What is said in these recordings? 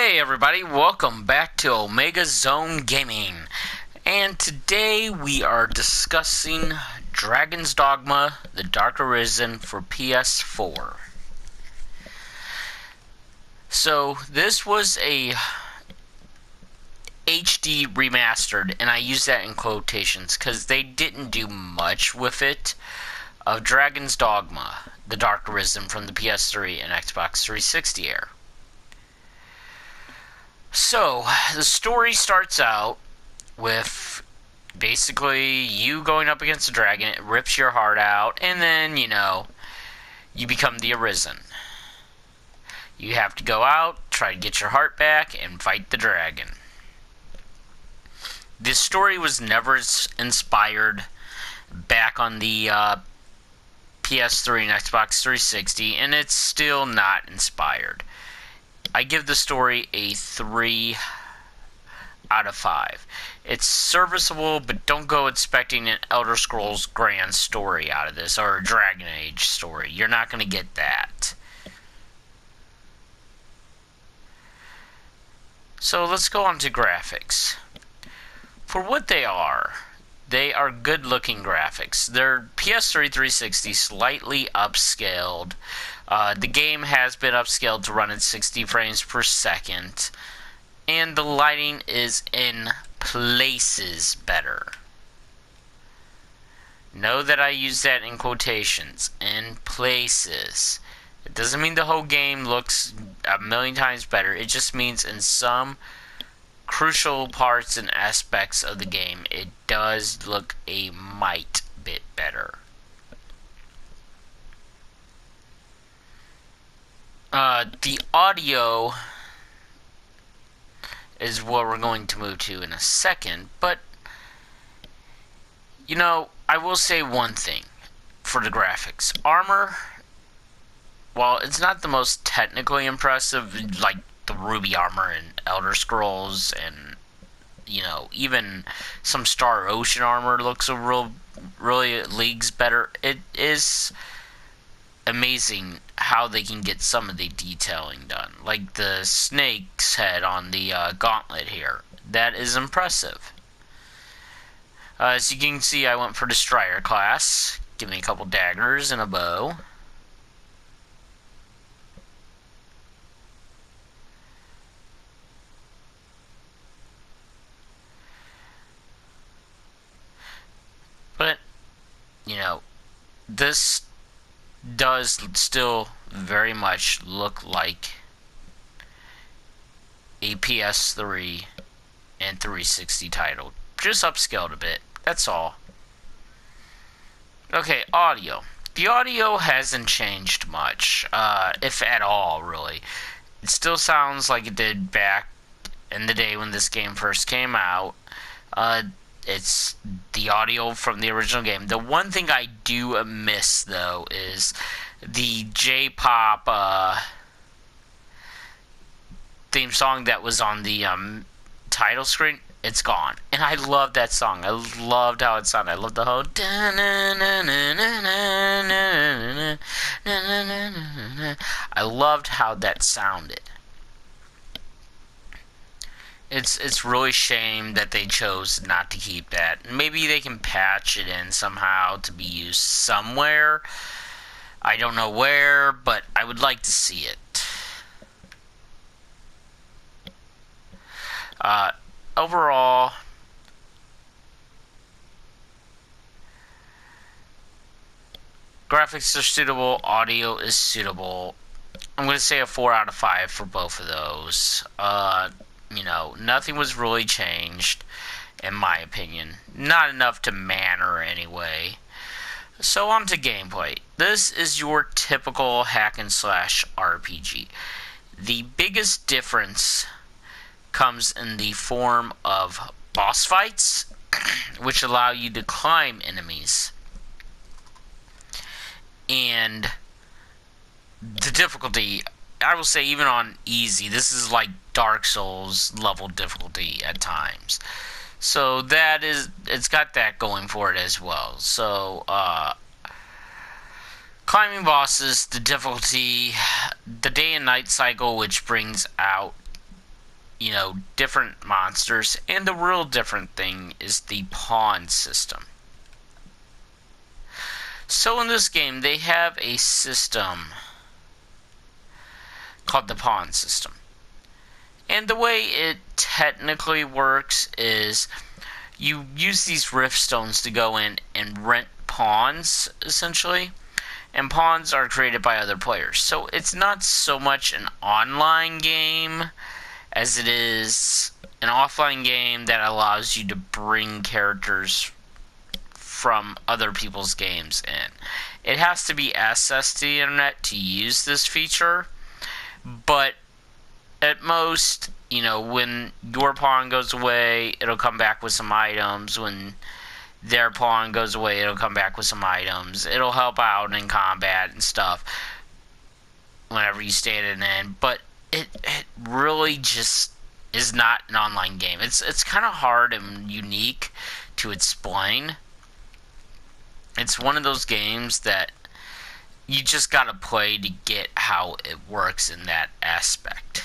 Hey everybody, welcome back to Omega Zone Gaming. And today we are discussing Dragon's Dogma, The Dark Arisen for PS4. So this was a HD remastered, and I use that in quotations because they didn't do much with it, of Dragon's Dogma, The Dark Arisen from the PS3 and Xbox 360 era. So, the story starts out with basically you going up against a dragon. It rips your heart out, and then, you become the Arisen. You have to go out, try to get your heart back, and fight the dragon. This story was never inspired back on the PS3 and Xbox 360, and it's still not inspired. I give the story a 3 out of 5. It's serviceable, but don't go expecting an Elder Scrolls grand story out of this, or a Dragon Age story. You're not going to get that. So let's go on to graphics. For what they are good-looking graphics. They're PS3 360 slightly upscaled. The game has been upscaled to run at 60 frames per second, and the lighting is in places better. Know that I use that in quotations, in places. It doesn't mean the whole game looks a million times better. It just means in some crucial parts and aspects of the game, it does look a mite bit better. The audio is what we're going to move to in a second, but, I will say one thing for the graphics. Armor, while it's not the most technically impressive, like the ruby armor in Elder Scrolls, and, even some Star Ocean armor looks really leagues better. It is amazing how they can get some of the detailing done, like the snake's head on the gauntlet here. That is impressive. As you can see, I went for the Strider class. Give me a couple daggers and a bow. But, this does still very much look like a PS3 and 360 title. Just upscaled a bit. That's all. Okay, audio. The audio hasn't changed much, if at all, really. It still sounds like it did back in the day when this game first came out. It's the audio from the original game. The one thing I do miss, though, is the J-pop theme song that was on the title screen. It's gone. And I love that song. I loved how it sounded. I loved the whole... I loved how that sounded. It's really shame that they chose not to keep that. Maybe they can patch it in somehow to be used somewhere. I don't know where, but I would like to see it. Overall, graphics are suitable, audio is suitable. I'm going to say a 4 out of 5 for both of those. Nothing was really changed, in my opinion. Not enough to matter, anyway. So, on to gameplay. This is your typical hack-and-slash RPG. The biggest difference comes in the form of boss fights, which allow you to climb enemies. And the difficulty, I will say, even on easy, this is like Dark Souls level difficulty at times. So it's got that going for it as well. So, climbing bosses, the difficulty, the day and night cycle, which brings out different monsters. And the real different thing is the pawn system. So in this game, they have a system called the pawn system. And the way it technically works is you use these rift stones to go in and rent pawns, essentially. And pawns are created by other players. So it's not so much an online game as it is an offline game that allows you to bring characters from other people's games in. It has to be accessed to the internet to use this feature, but at most, when your pawn goes away, it'll come back with some items. When their pawn goes away, it'll come back with some items. It'll help out in combat and stuff whenever you stand in, but it really just is not an online game. It's kind of hard and unique to explain. It's one of those games that you just gotta play to get how it works in that aspect.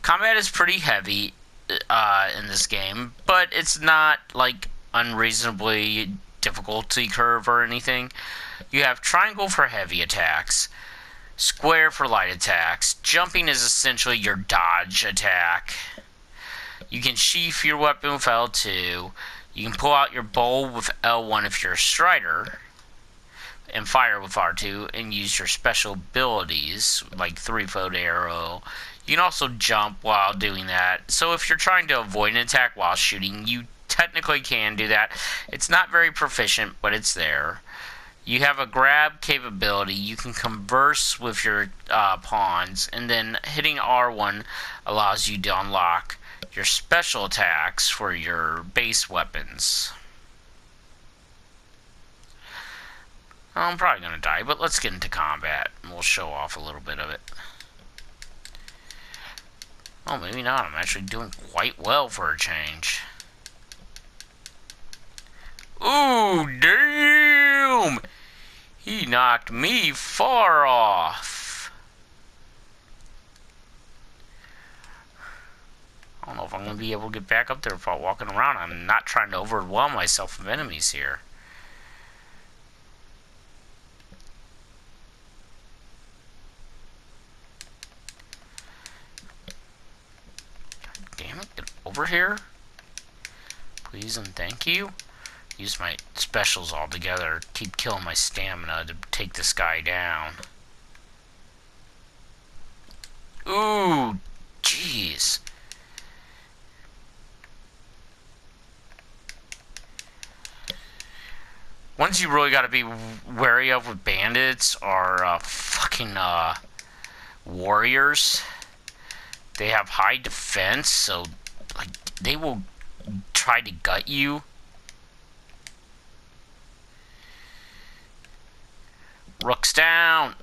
Combat is pretty heavy in this game, but it's not like unreasonably difficulty curve or anything. You have triangle for heavy attacks, square for light attacks. Jumping is essentially your dodge attack. You can sheath your weapon with L2. You can pull out your bow with L1 if you're a strider, and fire with R2, and use your special abilities, like 3-foot arrow. You can also jump while doing that. So if you're trying to avoid an attack while shooting, you technically can do that. It's not very proficient, but it's there. You have a grab capability. You can converse with your pawns, and then hitting R1 allows you to unlock your special attacks for your base weapons. I'm probably going to die, but let's get into combat, and we'll show off a little bit of it. Oh, maybe not. I'm actually doing quite well for a change. Ooh, damn! He knocked me far off. I don't know if I'm going to be able to get back up there without walking around. I'm not trying to overwhelm myself with enemies here. Damn it, get over here. Please and thank you. Use my specials all together. Keep killing my stamina to take this guy down. Ooh, jeez. Ones you really gotta be wary of with bandits are fucking warriors. They have high defense, so like they will try to gut you. Rook's down.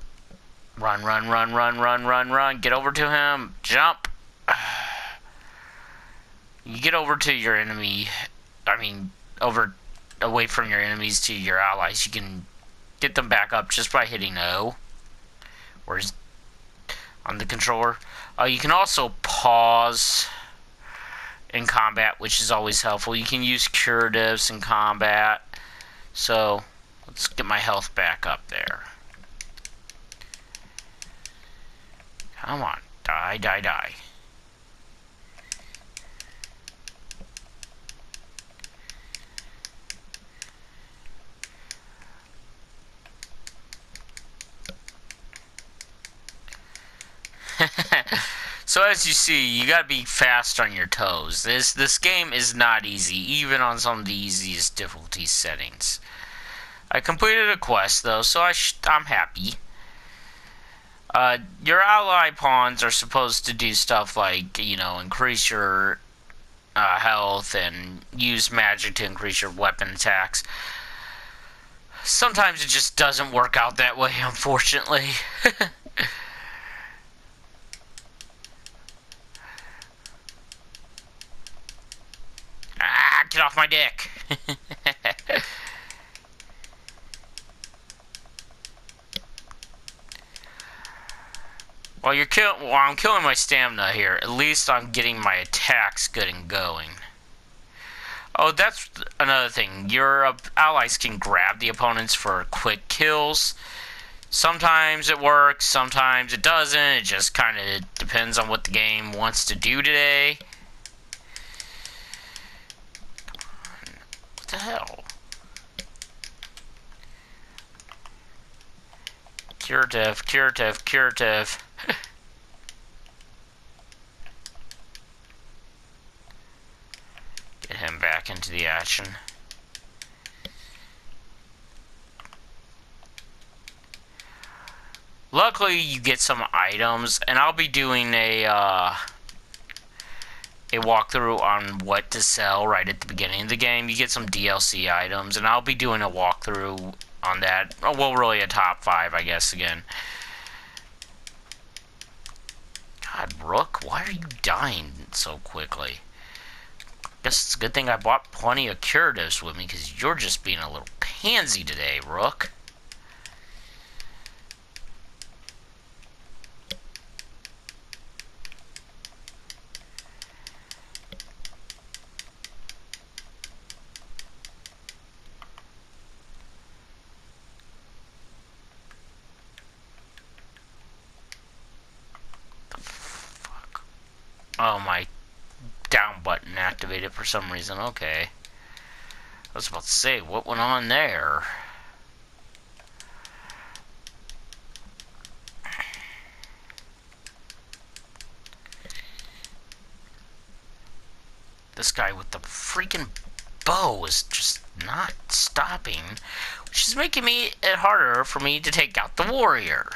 Run, run, run, run, run, run, run. Get over to him. Jump. You get over to your enemy. Away from your enemies to your allies. You can get them back up just by hitting O. Whereas on the controller. You can also pause in combat, which is always helpful. You can use curatives in combat. So, let's get my health back up there. Come on. Die, die, die. So as you see, you gotta be fast on your toes. This game is not easy, even on some of the easiest difficulty settings. I completed a quest though, so I'm happy. Your ally pawns are supposed to do stuff like, increase your health and use magic to increase your weapon attacks. Sometimes it just doesn't work out that way, unfortunately. Get off my dick. While I'm killing my stamina here, at least I'm getting my attacks good and going. Oh, that's another thing. Your allies can grab the opponents for quick kills. Sometimes it works, sometimes it doesn't. It just kind of depends on what the game wants to do today. What the hell? Curative, curative, curative. Get him back into the action. Luckily, you get some items, and I'll be doing a walkthrough on what to sell right at the beginning of the game. You get some DLC items, and I'll be doing a walkthrough on that. Oh, well, really a top 5, I guess, again. God, Rook, why are you dying so quickly? Guess it's a good thing I bought plenty of curatives with me, because you're just being a little pansy today, Rook. Oh, my down button activated for some reason. Okay. I was about to say, what went on there? This guy with the freaking bow is just not stopping, which is making it harder for me to take out the warrior.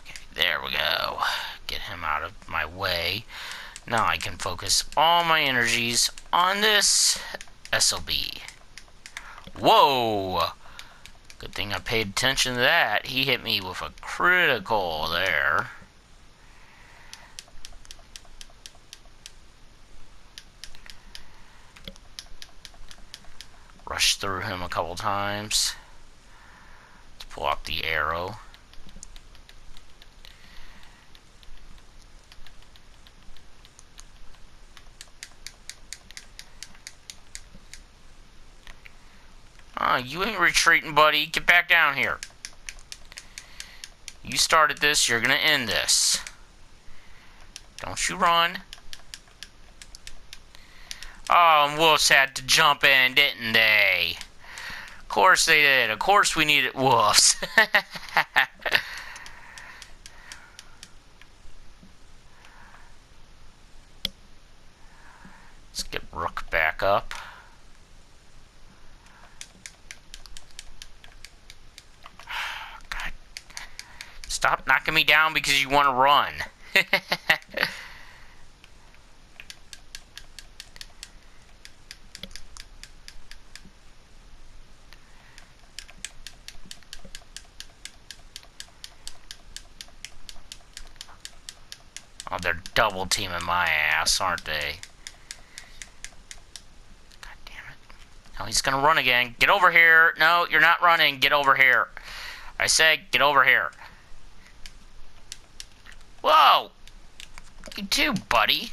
Okay, there we go. Get him out of my way. Now I can focus all my energies on this SOB. Whoa! Good thing I paid attention to that. He hit me with a critical there. Rush through him a couple times to pull out the arrow. You ain't retreating, buddy. Get back down here. You started this, you're gonna end this. Don't you run. Oh, and wolves had to jump in, didn't they? Of course they did. Of course we needed wolves. Let's get Rook back up. God. Stop knocking me down because you want to run. Oh, they're double teaming my ass, aren't they? God damn it. Oh, he's gonna run again. Get over here. No, you're not running. Get over here. I said, get over here. Whoa! You too, buddy.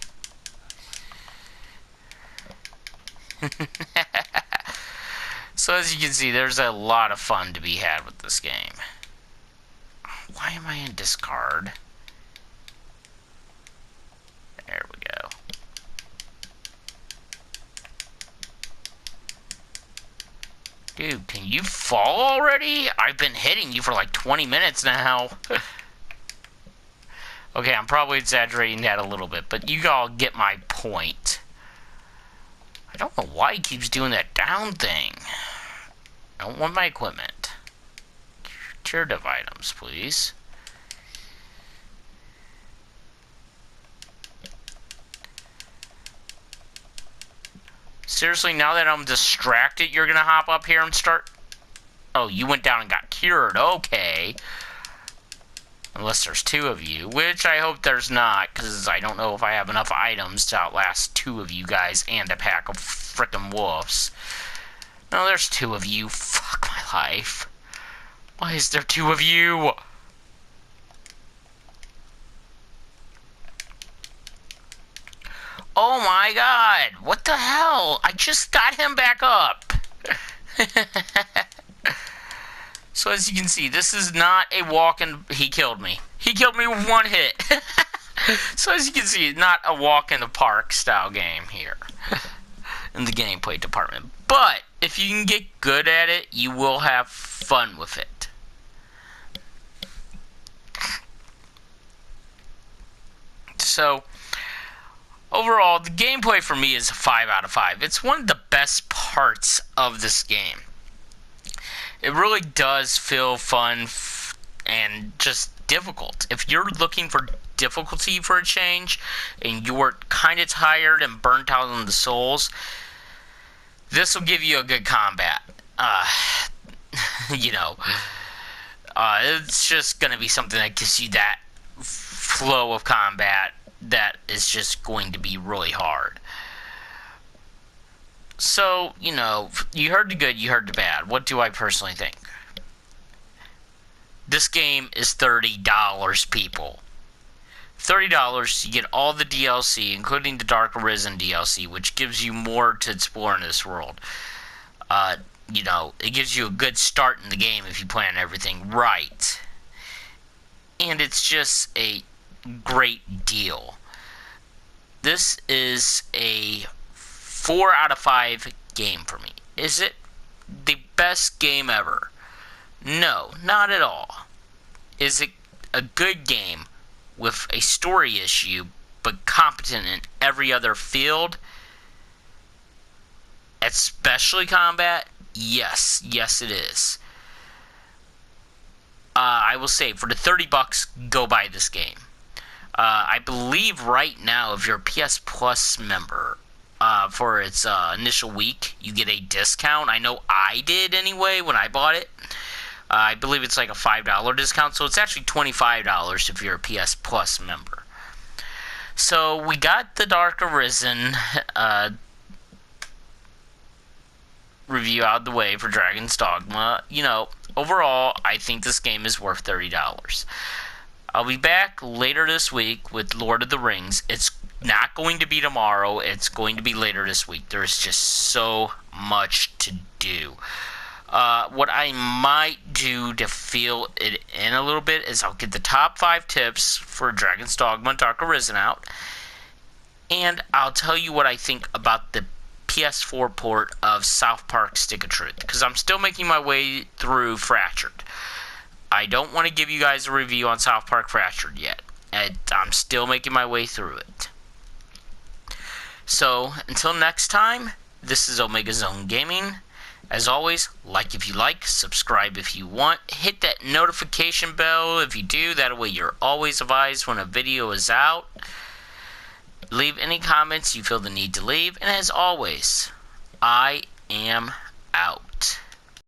So as you can see, there's a lot of fun to be had with this game. Why am I in discard? There we go. Dude, can you fall already? I've been hitting you for like 20 minutes now. Okay, I'm probably exaggerating that a little bit, but you all get my point. I don't know why he keeps doing that down thing. I don't want my equipment. Curative items, please. Seriously, now that I'm distracted, you're gonna hop up here and start... Oh, you went down and got cured. Okay. Unless there's two of you, which I hope there's not, because I don't know if I have enough items to outlast two of you guys and a pack of frickin' wolves. No, there's two of you. Fuck my life. Why is there two of you? Oh my god! What the hell? I just got him back up! So as you can see, this is not a walk and... He killed me. He killed me with one hit. So as you can see, not a walk in the park style game here. In the gameplay department. But, if you can get good at it, you will have fun with it. So, overall, the gameplay for me is a 5 out of 5. It's one of the best parts of this game. It really does feel fun and just difficult. If you're looking for difficulty for a change, and you're kind of tired and burnt out on the souls, this will give you a good combat. You know, it's just going to be something that gives you that flow of combat that is just going to be really hard. So, you know, you heard the good, you heard the bad. What do I personally think? This game is $30, people. $30, you get all the DLC, including the Dark Arisen DLC, which gives you more to explore in this world. You know, it gives you a good start in the game if you plan everything right. And it's just a great deal. This is a 4 out of 5 game for me. Is it the best game ever? No, not at all. Is it a good game with a story issue, but competent in every other field? Especially combat? Yes. Yes, it is. I will say, for the $30, go buy this game. I believe right now, if you're a PS Plus member, for its initial week, you get a discount. I know I did anyway when I bought it. I believe it's like a $5 discount, so it's actually $25 if you're a PS Plus member. So we got the Dark Arisen review out of the way for Dragon's Dogma. You know, overall, I think this game is worth $30. I'll be back later this week with Lord of the Rings. It's not going to be tomorrow. It's going to be later this week. There's just so much to do. What I might do to fill it in a little bit is I'll get the top 5 tips for Dragon's Dogma Dark Arisen out. And I'll tell you what I think about the PS4 port of South Park Stick of Truth. Because I'm still making my way through Fractured. I don't want to give you guys a review on South Park Fractured yet. I'm still making my way through it. So, until next time, this is Omega Zone Gaming. As always, like if you like, subscribe if you want, hit that notification bell if you do, that way you're always advised when a video is out. Leave any comments you feel the need to leave, and as always, I am out.